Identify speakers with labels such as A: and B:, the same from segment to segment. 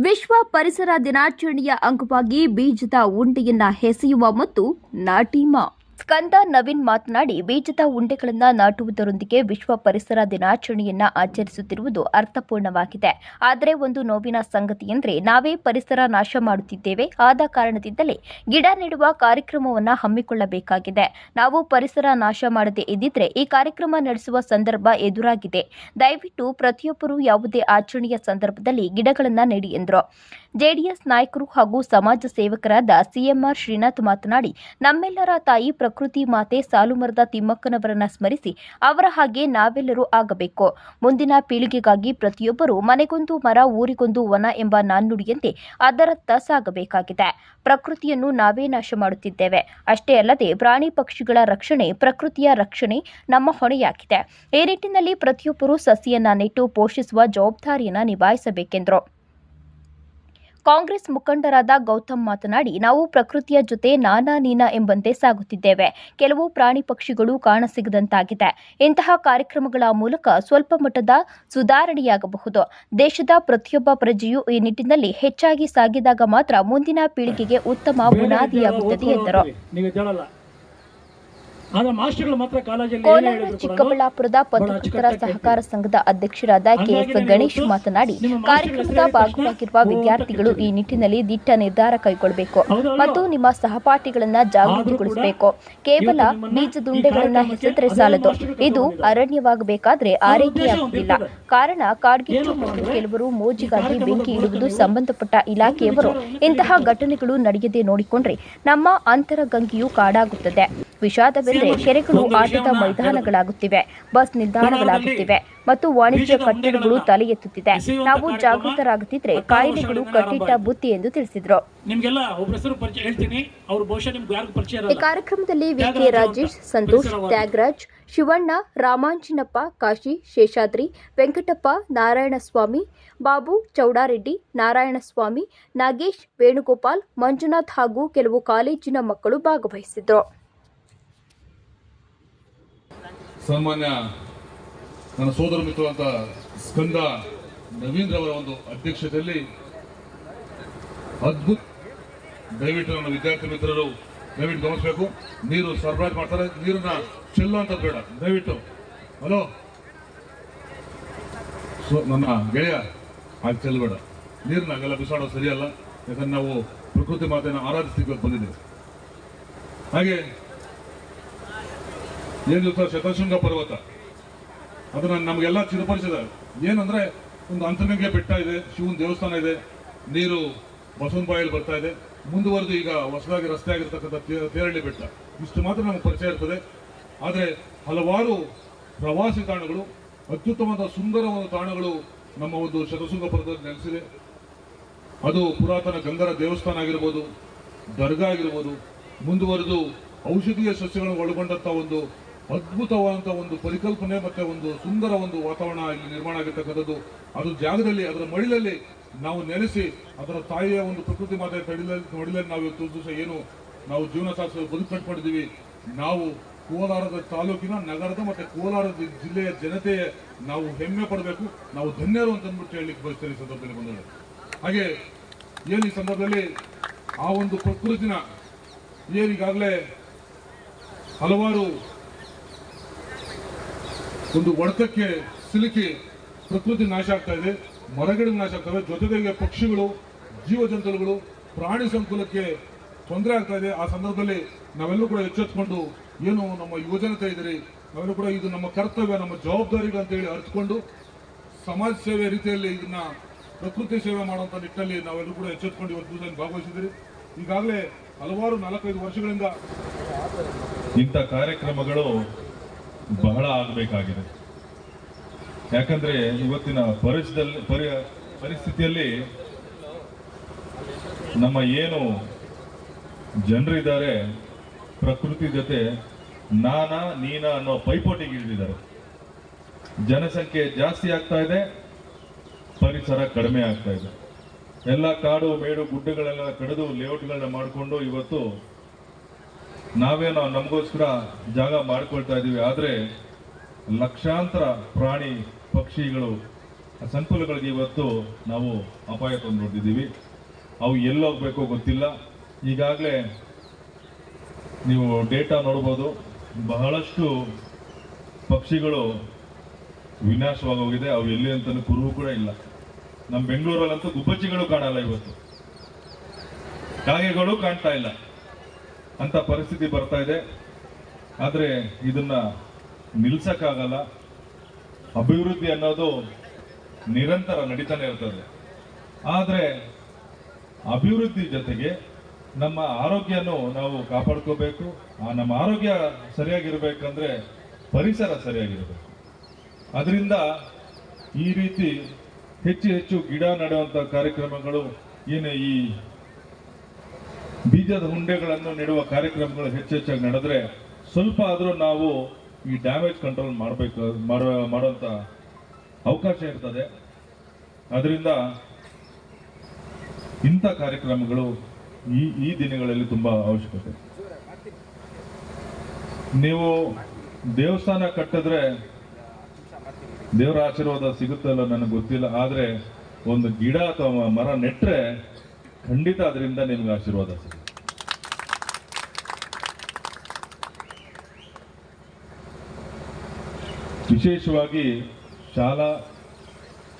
A: ವಿಶ್ವ ಪರಿಸರ ದಿನಾಚರಣೆಯ ಅಂಗವಾಗಿ ಬೀಜದ ಉಂಡೆಯನ್ನ ಎಸೆಯುವ ಮತ್ತು ನಾಟಿ ಸ್ಕಂದ ನವೀನ್ ಮಾತನಾಡಿ, ಬೀಜದ ಉಂಡೆಗಳನ್ನು ನಾಟುವುದರೊಂದಿಗೆ ವಿಶ್ವ ಪರಿಸರ ದಿನಾಚರಣೆಯನ್ನ ಆಚರಿಸುತ್ತಿರುವುದು ಅರ್ಥಪೂರ್ಣವಾಗಿದೆ. ಆದರೆ ಒಂದು ನೋವಿನ ಸಂಗತಿಯೆಂದರೆ ನಾವೇ ಪರಿಸರ ನಾಶ ಮಾಡುತ್ತಿದ್ದೇವೆ. ಆದ ಕಾರಣದಿಂದಲೇ ಗಿಡ ನೆಡುವ ಕಾರ್ಯಕ್ರಮವನ್ನು ಹಮ್ಮಿಕೊಳ್ಳಬೇಕಾಗಿದೆ. ನಾವು ಪರಿಸರ ನಾಶ ಮಾಡದೇ ಇದ್ದಿದ್ರೆ ಈ ಕಾರ್ಯಕ್ರಮ ನಡೆಸುವ ಸಂದರ್ಭ ಎದುರಾಗಿದೆ. ದಯವಿಟ್ಟು ಪ್ರತಿಯೊಬ್ಬರು ಯಾವುದೇ ಆಚರಣೆಯ ಸಂದರ್ಭದಲ್ಲಿ ಗಿಡಗಳನ್ನು ನೆಡಿ ಎಂದರು. ಜೆಡಿಎಸ್ ನಾಯಕರು ಹಾಗೂ ಸಮಾಜ ಸೇವಕರಾದ ಸಿಎಂಆರ್ ಶ್ರೀನಾಥ್ ಮಾತನಾಡಿ, ನಮ್ಮೆಲ್ಲರ ತಾಯಿ ಪ್ರಕೃತಿ ಮಾತೆ ಸಾಲುಮರದ ತಿಮ್ಮಕ್ಕನವರನ್ನ ಸ್ಮರಿಸಿ ಅವರ ಹಾಗೆ ನಾವೆಲ್ಲರೂ ಆಗಬೇಕು. ಮುಂದಿನ ಪೀಳಿಗೆಗಾಗಿ ಪ್ರತಿಯೊಬ್ಬರು ಮನೆಗೊಂದು ಮರ ಊರಿಗೊಂದು ವನ ಎಂಬ ನಾಣ್ಣುಡಿಯಂತೆ ಅದರತ್ತ ಸಾಗಬೇಕಾಗಿದೆ. ಪ್ರಕೃತಿಯನ್ನು ನಾವೇ ನಾಶ ಮಾಡುತ್ತಿದ್ದೇವೆ. ಅಷ್ಟೇ ಅಲ್ಲದೆ ಪ್ರಾಣಿ ಪಕ್ಷಿಗಳ ರಕ್ಷಣೆ, ಪ್ರಕೃತಿಯ ರಕ್ಷಣೆ ನಮ್ಮ ಹೊಣೆಯಾಗಿದೆ. ಈ ನಿಟ್ಟಿನಲ್ಲಿ ಪ್ರತಿಯೊಬ್ಬರು ಸಸಿಯನ್ನ ನೆಟ್ಟು ಪೋಷಿಸುವ ಜವಾಬ್ದಾರಿಯನ್ನು ನಿಭಾಯಿಸಬೇಕೆಂದರು. ಕಾಂಗ್ರೆಸ್ ಮುಖಂಡರಾದ ಗೌತಮ್ ಮಾತನಾಡಿ, ನಾವು ಪ್ರಕೃತಿಯ ಜೊತೆ ನಾನಾ ನೀನಾ ಎಂಬಂತೆ ಸಾಗುತ್ತಿದ್ದೇವೆ. ಕೆಲವು ಪ್ರಾಣಿ ಪಕ್ಷಿಗಳು ಕಾಣಸಿಗದಂತಾಗಿದೆ. ಇಂತಹ ಕಾರ್ಯಕ್ರಮಗಳ ಮೂಲಕ ಸ್ವಲ್ಪ ಮಟ್ಟದ ಸುಧಾರಣೆಯಾಗಬಹುದು. ದೇಶದ ಪ್ರತಿಯೊಬ್ಬ ಪ್ರಜೆಯೂ ಈ ನಿಟ್ಟಿನಲ್ಲಿ ಹೆಚ್ಚಾಗಿ ಸಾಗಿದಾಗ ಮಾತ್ರ ಮುಂದಿನ ಪೀಳಿಗೆಗೆ ಉತ್ತಮ ಬುನಾದಿಯಾಗುತ್ತದೆ ಎಂದರು. ಕೋಲಾರ ಚಿಕ್ಕಬಳ್ಳಾಪುರದ ಪತ್ರಕರ್ತರ ಸಹಕಾರ ಸಂಘದ ಅಧ್ಯಕ್ಷರಾದ ಕೆಎಸ್ ಗಣೇಶ್ ಮಾತನಾಡಿ, ಕಾರ್ಯಕ್ರಮದ ಭಾಗವಾಗಿರುವ ವಿದ್ಯಾರ್ಥಿಗಳು ಈ ನಿಟ್ಟಿನಲ್ಲಿ ದಿಟ್ಟ ನಿರ್ಧಾರ ಕೈಗೊಳ್ಳಬೇಕು ಮತ್ತು ನಿಮ್ಮ ಸಹಪಾಠಿಗಳನ್ನ ಜಾಗೃತಿಗೊಳಿಸಬೇಕು. ಕೇವಲ ಬೀಜದುಂಡೆಗಳನ್ನ ಎಸೆದರೆ ಸಾಲದು. ಇದು ಅರಣ್ಯವಾಗಬೇಕಾದ್ರೆ ಆರೈಕೆಯಾಗುವುದಿಲ್ಲ. ಕಾರಣ ಕಾಡ್ಗಿಚ್ಚು ಮತ್ತು ಕೆಲವರು ಮೋಜಿಗಾಗಿ ಬೆಂಕಿ ಇಡುವುದು ಸಂಬಂಧಪಟ್ಟ ಇಲಾಖೆಯವರು ಇಂತಹ ಘಟನೆಗಳು ನಡೆಯದೆ ನೋಡಿಕೊಂಡ್ರೆ ನಮ್ಮ ಅಂತರಗಂಗೆಯು ಕಾಡಾಗುತ್ತದೆ. ವಿಷಾದವೆಂದರೆ ಕೆರೆಗಳು ಆಟದ ಮೈದಾನಗಳಾಗುತ್ತಿವೆ, ಬಸ್ ನಿಲ್ದಾಣಗಳಾಗುತ್ತಿವೆ ಮತ್ತು ವಾಣಿಜ್ಯ ಕಟ್ಟಡಗಳು ತಲೆ ಎತ್ತುತ್ತಿದೆ. ನಾವು ಜಾಗೃತರಾಗುತ್ತಿದ್ರೆ ಕಾಯಿಲೆಗಳು ಕಟ್ಟಿಟ್ಟ ಬುತ್ತಿ ಎಂದು ತಿಳಿಸಿದರು. ಈ ಕಾರ್ಯಕ್ರಮದಲ್ಲಿ ವಿಕೆ ರಾಜೇಶ್, ಸಂತೋಷ್, ತ್ಯಾಗರಾಜ್, ಶಿವಣ್ಣ, ರಾಮಾಂಜಿನಪ್ಪ, ಕಾಶಿ, ಶೇಷಾದ್ರಿ, ವೆಂಕಟಪ್ಪ, ನಾರಾಯಣಸ್ವಾಮಿ, ಬಾಬು, ಚೌಡಾರೆಡ್ಡಿ, ನಾರಾಯಣಸ್ವಾಮಿ, ನಾಗೇಶ್, ವೇಣುಗೋಪಾಲ್, ಮಂಜುನಾಥ್ ಹಾಗೂ ಕೆಲವು ಕಾಲೇಜಿನ ಮಕ್ಕಳು ಭಾಗವಹಿಸಿದ್ರು.
B: ಸಾಮಾನ್ಯ ನನ್ನ ಸೋದರ ಮಿತ್ರರಂತ ಸ್ಕಂದ ನವೀನ್ ರವರ ಒಂದು ಅಧ್ಯಕ್ಷತೆಯಲ್ಲಿ ಅದ್ಭುತ. ದಯವಿಟ್ಟು ನನ್ನ ವಿದ್ಯಾರ್ಥಿ ಮಿತ್ರರು ದಯವಿಟ್ಟು ಗಮನಿಸಬೇಕು. ನೀರು ಸರಬರಾಜು ಮಾಡ್ತಾರೆ, ನೀರನ್ನ ಚೆಲ್ಲೋ ಅಂತ ಬೇಡ ದಯವಿಟ್ಟು. ಹಲೋ ನನ್ನ ಗೆಳೆಯ ಹಾಗೆ ಚೆಲ್ಲಬೇಡ, ನೀರನ್ನ ಹಾಗೆಲ್ಲ ಬಿಸಾಡೋದು ಸರಿಯಲ್ಲ. ಯಾಕಂದ್ರೆ ನಾವು ಪ್ರಕೃತಿ ಮಾತೆಯನ್ನು ಆರಾಧಿಸ್ಲಿಕ್ಕೆ ಬಂದಿದ್ದೇವೆ. ಹಾಗೆ ಏನು ಶತಶೃಂಗ ಪರ್ವತ ಅದನ್ನ ನಮಗೆಲ್ಲ ಚಿರಪರಿಸಿದ್ದಾರೆ. ಏನಂದ್ರೆ ಒಂದು ಅಂತರ್ಗಂಗೆ ಬೆಟ್ಟ ಇದೆ, ಶಿವನ ದೇವಸ್ಥಾನ ಇದೆ, ನೀರು ಬಸವನ ಬಾಯಲ್ಲಿ ಬರ್ತಾ ಇದೆ. ಮುಂದುವರೆದು ಈಗ ಹೊಸದಾಗಿ ರಸ್ತೆ ಆಗಿರ್ತಕ್ಕಂಥ ತೇರಳ್ಳಿ ಬೆಟ್ಟ, ಇಷ್ಟು ಮಾತ್ರ ನಮಗೆ ಪರಿಚಯ ಇರ್ತದೆ. ಆದರೆ ಹಲವಾರು ಪ್ರವಾಸಿ ತಾಣಗಳು, ಅತ್ಯುತ್ತಮವಾದ ಸುಂದರವಾದ ತಾಣಗಳು ನಮ್ಮ ಒಂದು ಶತಶೃಂಗ ಪರ್ವತದಲ್ಲಿ ನೆಲೆಸಿದೆ. ಅದು ಪುರಾತನ ಗಂಗರ ದೇವಸ್ಥಾನ ಆಗಿರ್ಬೋದು, ದರ್ಗಾ ಆಗಿರ್ಬೋದು, ಮುಂದುವರೆದು ಔಷಧೀಯ ಸಸ್ಯಗಳನ್ನು ಒಳಗೊಂಡಂತ ಒಂದು ಅದ್ಭುತವಾದಂತಹ ಒಂದು ಪರಿಕಲ್ಪನೆ ಮತ್ತೆ ಒಂದು ಸುಂದರ ಒಂದು ವಾತಾವರಣ ಇಲ್ಲಿ ನಿರ್ಮಾಣ ಆಗಿರ್ತಕ್ಕಂಥದ್ದು. ಅದು ಜಾಗದಲ್ಲಿ, ಅದರ ಮಡಿಲಲ್ಲಿ ನಾವು ನೆಲೆಸಿ ಅದರ ತಾಯಿಯ ಒಂದು ಪ್ರಕೃತಿ ಮಾತೆಯ ಮಡಿಲಲ್ಲಿ ನಾವು ಇವತ್ತು ದಿವಸ ಏನು ನಾವು ಜೀವನ ಸಾಗಿಸಲು ಬದುಕು ಕಟ್ಕೊಂಡಿದ್ದೀವಿ. ನಾವು ಕೋಲಾರದ ತಾಲೂಕಿನ, ನಗರದ ಮತ್ತೆ ಕೋಲಾರದ ಜಿಲ್ಲೆಯ ಜನತೆಯ ನಾವು ಹೆಮ್ಮೆ ಪಡಬೇಕು. ನಾವು ಧನ್ಯರು ಅಂತ ಅಂದ್ಬಿಟ್ಟು ಹೇಳಲಿಕ್ಕೆ ಬಯಸ್ತೇನೆ ಈ ಸಂದರ್ಭದಲ್ಲಿ ಬಂದರೆ. ಹಾಗೆ ಏನು ಈ ಸಂದರ್ಭದಲ್ಲಿ ಆ ಒಂದು ಪ್ರಕೃತಿನ ಈಗಾಗಲೇ ಹಲವಾರು ಒಂದು ಒಡೆತಕ್ಕೆ ಸಿಲುಕಿ ಪ್ರಕೃತಿ ನಾಶ ಆಗ್ತಾ ಇದೆ, ಮರಗಳು ನಾಶ ಆಗ್ತವೆ, ಜೊತೆಗೆ ಪಕ್ಷಿಗಳು, ಜೀವಜಂತುಗಳು, ಪ್ರಾಣಿ ಸಂಕುಲಕ್ಕೆ ತೊಂದರೆ ಆಗ್ತಾ ಇದೆ. ಆ ಸಂದರ್ಭದಲ್ಲಿ ನಾವೆಲ್ಲರೂ ಕೂಡ ಎಚ್ಚೆತ್ತುಕೊಂಡು, ಏನು ನಮ್ಮ ಯುವಜನತೆ ಇದ್ದೀರಿ, ನಾವೆಲ್ಲರೂ ಕೂಡ ಇದು ನಮ್ಮ ಕರ್ತವ್ಯ, ನಮ್ಮ ಜವಾಬ್ದಾರಿಗಳು ಅಂತ ಹೇಳಿ ಅರ್ಥಕೊಂಡು ಸಮಾಜ ಸೇವೆ ರೀತಿಯಲ್ಲಿ ಇದನ್ನ ಪ್ರಕೃತಿ ಸೇವೆ ಮಾಡುವಂತ ನಿಟ್ಟಿನಲ್ಲಿ ನಾವೆಲ್ಲರೂ ಕೂಡ ಎಚ್ಚೆತ್ತುಕೊಂಡು ಇವತ್ತು ಭಾಗವಹಿಸಿದ್ದೀರಿ. ಈಗಾಗಲೇ ಹಲವಾರು 4-5 ವರ್ಷಗಳಿಂದ
C: ಇಂಥ ಕಾರ್ಯಕ್ರಮಗಳು ಬಹಳ ಆಗಬೇಕಾಗಿದೆ. ಯಾಕಂದ್ರೆ ಇವತ್ತಿನ ಪರಿಸ್ಥಿತಿಯಲ್ಲಿ ನಮ್ಮ ಏನು ಜನರಿದ್ದಾರೆ ಪ್ರಕೃತಿ ಜೊತೆ ನಾನಾ ನೀನಾ ಅನ್ನೋ ಪೈಪೋಟಿಗೆ ಇಳಿದಿದ್ದಾರೆ. ಜನಸಂಖ್ಯೆ ಜಾಸ್ತಿ ಆಗ್ತಾ ಇದೆ, ಪರಿಸರ ಕಡಿಮೆ ಆಗ್ತಾ ಇದೆ. ಎಲ್ಲ ಕಾಡು ಮೇಡು ಗುಡ್ಡಗಳೆಲ್ಲ ಕಡಿದು ಲೇಔಟ್ಗಳನ್ನ ಮಾಡಿಕೊಂಡು ಇವತ್ತು ನಾವೇನೋ ನಮಗೋಸ್ಕರ ಜಾಗ ಮಾಡ್ಕೊಳ್ತಾ ಇದ್ದೀವಿ. ಆದರೆ ಲಕ್ಷಾಂತರ ಪ್ರಾಣಿ ಪಕ್ಷಿಗಳು ಆ ಸಂಕುಲಗಳಿಗೆ ಇವತ್ತು ನಾವು ಅಪಾಯ ತಂದು ನೋಡಿದ್ದೀವಿ. ಅವು ಎಲ್ಲೋಗ್ಬೇಕೋ ಗೊತ್ತಿಲ್ಲ. ಈಗಾಗಲೇ ನೀವು ಡೇಟಾ ನೋಡ್ಬೋದು, ಬಹಳಷ್ಟು ಪಕ್ಷಿಗಳು ವಿನಾಶವಾಗೋಗಿದೆ. ಅವು ಎಲ್ಲಿ ಅಂತಲೂ ಕುರುಹು ಕೂಡ ಇಲ್ಲ. ನಮ್ಮ ಬೆಂಗಳೂರಲ್ಲಂತೂ ಗುಬ್ಬಚ್ಚಿಗಳು ಕಾಣಲ್ಲ, ಇವತ್ತು ಕಾಗೆಗಳು ಕಾಣ್ತಾ ಇಲ್ಲ ಅಂತ ಪರಿಸ್ಥಿತಿ ಬರ್ತಾ ಇದೆ. ಆದರೆ ಇದನ್ನ ನಿಲ್ಸಕ್ಕಾಗಲ್ಲ. ಅಭಿವೃದ್ಧಿ ಅನ್ನೋದು ನಿರಂತರ ನಡೀತಾನೆ ಇರ್ತದೆ. ಆದರೆ ಅಭಿವೃದ್ಧಿ ಜೊತೆಗೆ ನಮ್ಮ ಆರೋಗ್ಯನೂ ನಾವು ಕಾಪಾಡ್ಕೋಬೇಕು. ನಮ್ಮ ಆರೋಗ್ಯ ಸರಿಯಾಗಿರ್ಬೇಕಂದ್ರೆ ಪರಿಸರ ಸರಿಯಾಗಿರ್ಬೇಕು. ಅದರಿಂದ ಈ ರೀತಿ ಹೆಚ್ಚು ಹೆಚ್ಚು ಗಿಡ ನೆಡುವಂತ ಕಾರ್ಯಕ್ರಮಗಳು, ಏನು ಈ ಬೀಜದ ಹುಂಡೆಗಳನ್ನು ನೆಡುವ ಕಾರ್ಯಕ್ರಮಗಳು ಹೆಚ್ಚೆಚ್ಚಾಗಿ ನಡೆದ್ರೆ ಸ್ವಲ್ಪ ಆದರೂ ನಾವು ಈ ಡ್ಯಾಮೇಜ್ ಕಂಟ್ರೋಲ್ ಮಾಡುವಂತ ಅವಕಾಶ ಇರ್ತದೆ. ಅದರಿಂದ ಇಂಥ ಕಾರ್ಯಕ್ರಮಗಳು ಈ ದಿನಗಳಲ್ಲಿ ತುಂಬಾ ಅವಶ್ಯಕತೆ. ನೀವು ದೇವಸ್ಥಾನ ಕಟ್ಟಿದ್ರೆ ದೇವರ ಆಶೀರ್ವಾದ ಸಿಗುತ್ತಲ್ಲ ನನಗೆ ಗೊತ್ತಿಲ್ಲ. ಆದ್ರೆ ಒಂದು ಗಿಡ ಅಥವಾ ಮರ ನೆಟ್ರೆ ಖಂಡಿತ ಅದರಿಂದ ನಿಮ್ಗೆ ಆಶೀರ್ವಾದ ಸಿಗುತ್ತೆ. ವಿಶೇಷವಾಗಿ ಶಾಲಾ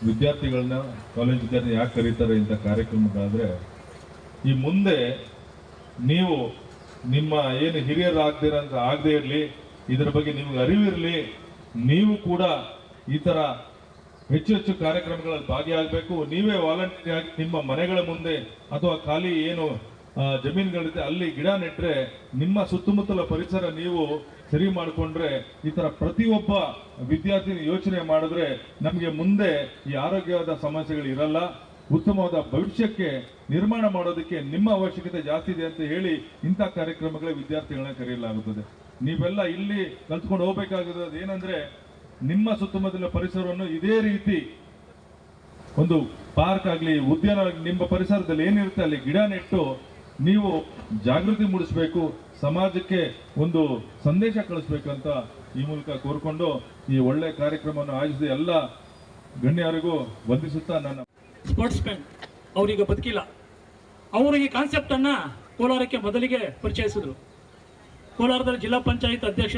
C: ವಿದ್ಯಾರ್ಥಿಗಳನ್ನ, ಕಾಲೇಜ್ ವಿದ್ಯಾರ್ಥಿ ಯಾಕೆ ಕರೀತಾರೆ ಇಂಥ ಕಾರ್ಯಕ್ರಮಗಳಾದ್ರೆ, ಈ ಮುಂದೆ ನೀವು ನಿಮ್ಮ ಏನು ಹಿರಿಯರು ಆಗದೆ ಇರಲಿ, ಇದರ ಬಗ್ಗೆ ನಿಮ್ಗೆ ಅರಿವಿರಲಿ, ನೀವು ಕೂಡ ಈ ತರ ಹೆಚ್ಚು ಹೆಚ್ಚು ಕಾರ್ಯಕ್ರಮಗಳಲ್ಲಿ ಭಾಗಿಯಾಗಬೇಕು. ನೀವೇ ವಾಲಂಟಿಯರ್ ಆಗಿ ನಿಮ್ಮ ಮನೆಗಳ ಮುಂದೆ ಅಥವಾ ಖಾಲಿ ಏನು ಜಮೀನುಗಳಿದೆ ಅಲ್ಲಿ ಗಿಡ ನೆಟ್ರೆ ನಿಮ್ಮ ಸುತ್ತಮುತ್ತಲ ಪರಿಸರ ನೀವು ಸರಿ ಮಾಡಿಕೊಂಡ್ರೆ, ಈ ತರ ಪ್ರತಿಯೊಬ್ಬ ವಿದ್ಯಾರ್ಥಿ ಯೋಚನೆ ಮಾಡಿದ್ರೆ ನಮಗೆ ಮುಂದೆ ಈ ಆರೋಗ್ಯವಾದ ಸಮಸ್ಯೆಗಳು ಇರಲ್ಲ. ಉತ್ತಮವಾದ ಭವಿಷ್ಯಕ್ಕೆ ನಿರ್ಮಾಣ ಮಾಡೋದಕ್ಕೆ ನಿಮ್ಮ ಅವಶ್ಯಕತೆ ಜಾಸ್ತಿ ಇದೆ ಅಂತ ಹೇಳಿ ಇಂಥ ಕಾರ್ಯಕ್ರಮಗಳ ವಿದ್ಯಾರ್ಥಿಗಳನ್ನ ಕರೆಯಲಾಗುತ್ತದೆ. ನೀವೆಲ್ಲ ಇಲ್ಲಿ ಕಲ್ತ್ಕೊಂಡು ಹೋಗ್ಬೇಕಾಗಿರೋದು ಏನಂದ್ರೆ, ನಿಮ್ಮ ಸುತ್ತಮುತ್ತಲ ಪರಿಸರವನ್ನು ಇದೇ ರೀತಿ ಒಂದು ಪಾರ್ಕ್ ಆಗಲಿ, ಉದ್ಯಾನ ಆಗಲಿ, ನಿಮ್ಮ ಪರಿಸರದಲ್ಲಿ ಏನಿರುತ್ತೆ ಅಲ್ಲಿ ಗಿಡ ನೆಟ್ಟು ನೀವು ಜಾಗೃತಿ ಮೂಡಿಸಬೇಕು, ಸಮಾಜಕ್ಕೆ ಒಂದು ಸಂದೇಶ ಕಳಿಸ್ಬೇಕಂತ ಈ ಮೂಲಕ ಕೋರ್ಕೊಂಡು ಈ ಒಳ್ಳೆ ಕಾರ್ಯಕ್ರಮವನ್ನು ಆಯೋಜಿಸಿದ ಎಲ್ಲ ಗಣ್ಯರಿಗೂ ವಂದಿಸುತ್ತಾ ನನ್ನ
D: ಸ್ಪೋರ್ಟ್ಸ್ ಮ್ಯಾನ್ ಅವರೀಗ ಬದುಕಿಲ್ಲ. ಅವರು ಈ ಕಾನ್ಸೆಪ್ಟ್ ಅನ್ನ ಕೋಲಾರಕ್ಕೆ ಮೊದಲಿಗೆ ಪರಿಚಯಿಸಿದ್ರು. ಕೋಲಾರದಲ್ಲಿ ಜಿಲ್ಲಾ ಪಂಚಾಯತ್ ಅಧ್ಯಕ್ಷ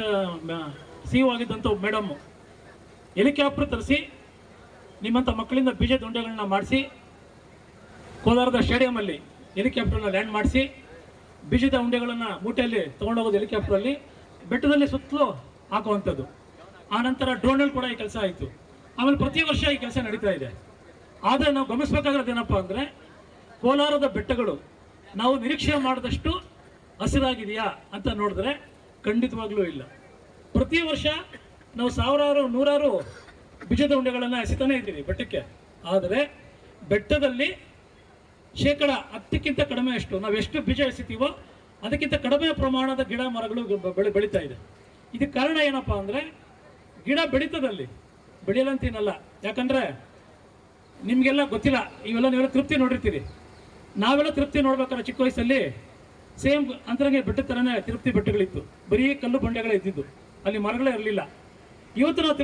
D: ಸಿಇಒ ಆಗಿದ್ದಂಥ ಮೇಡಮ್ ಹೆಲಿಕಾಪ್ಟರ್ ತರಿಸಿ ನಿಮ್ಮಂಥ ಮಕ್ಕಳಿಂದ ಬೀಜದ ಉಂಡೆಗಳನ್ನ ಮಾಡಿಸಿ ಕೋಲಾರದ ಸ್ಟೇಡಿಯಮಲ್ಲಿ ಹೆಲಿಕಾಪ್ಟರ್ನ ಲ್ಯಾಂಡ್ ಮಾಡಿಸಿ ಬೀಜದ ಉಂಡೆಗಳನ್ನು ಮೂಟೆಯಲ್ಲಿ ತೊಗೊಂಡೋಗೋದು ಹೆಲಿಕಾಪ್ಟರಲ್ಲಿ ಬೆಟ್ಟದಲ್ಲಿ ಸುತ್ತಲೂ ಹಾಕುವಂಥದ್ದು. ಆನಂತರ ಡ್ರೋನಲ್ಲಿ ಕೂಡ ಈ ಕೆಲಸ ಆಯಿತು. ಆಮೇಲೆ ಪ್ರತಿ ವರ್ಷ ಈ ಕೆಲಸ ನಡೀತಾ ಇದೆ. ಆದರೆ ನಾವು ಗಮನಿಸಬೇಕಾಗಿರೋದು ಏನಪ್ಪ ಅಂದರೆ, ಕೋಲಾರದ ಬೆಟ್ಟಗಳು ನಾವು ನಿರೀಕ್ಷೆ ಮಾಡಿದಷ್ಟು ಹಸಿರಾಗಿದೆಯಾ ಅಂತ ನೋಡಿದ್ರೆ ಖಂಡಿತವಾಗ್ಲೂ ಇಲ್ಲ. ಪ್ರತಿ ವರ್ಷ ನಾವು ಸಾವಿರಾರು ನೂರಾರು ಬೀಜದ ಉಂಡೆಗಳನ್ನು ಎಸಿತಾನೆ ಇದ್ದೀವಿ ಬೆಟ್ಟಕ್ಕೆ. ಆದರೆ ಬೆಟ್ಟದಲ್ಲಿ 10% ಕಡಿಮೆ ಅಷ್ಟು ನಾವು ಎಷ್ಟು ಬೀಜ ಎಸಿತೀವೋ ಅದಕ್ಕಿಂತ ಕಡಿಮೆ ಪ್ರಮಾಣದ ಗಿಡ ಮರಗಳು ಬೆಳೀತಾ ಇದೆ. ಇದಕ್ಕೆ ಕಾರಣ ಏನಪ್ಪ ಅಂದರೆ, ಗಿಡ ಬೆಳೀತದಲ್ಲಿ ಬೆಳೆಯಲಂತೀನಲ್ಲ. ಯಾಕಂದರೆ ನಿಮಗೆಲ್ಲ ಗೊತ್ತಿಲ್ಲ, ನೀವೆಲ್ಲ ತೃಪ್ತಿ ನೋಡಿರ್ತೀರಿ. ನಾವೆಲ್ಲ ತೃಪ್ತಿ ನೋಡ್ಬೇಕಾದ್ರೆ ಚಿಕ್ಕ ವಯಸ್ಸಲ್ಲಿ ಸೇಮ್ ಅಂತರಂಗೆ ಬೆಟ್ಟದ ಥರನೇ ತಿರುಪ್ತಿ ಬೆಟ್ಟಗಳಿತ್ತು. ಬರೀ ಕಲ್ಲು ಬಂಡೆಗಳೇ ಇದ್ದಿದ್ದು, ಅಲ್ಲಿ ಮರಗಳೇ ಇರಲಿಲ್ಲ. ಇವತ್ತು ನಾವು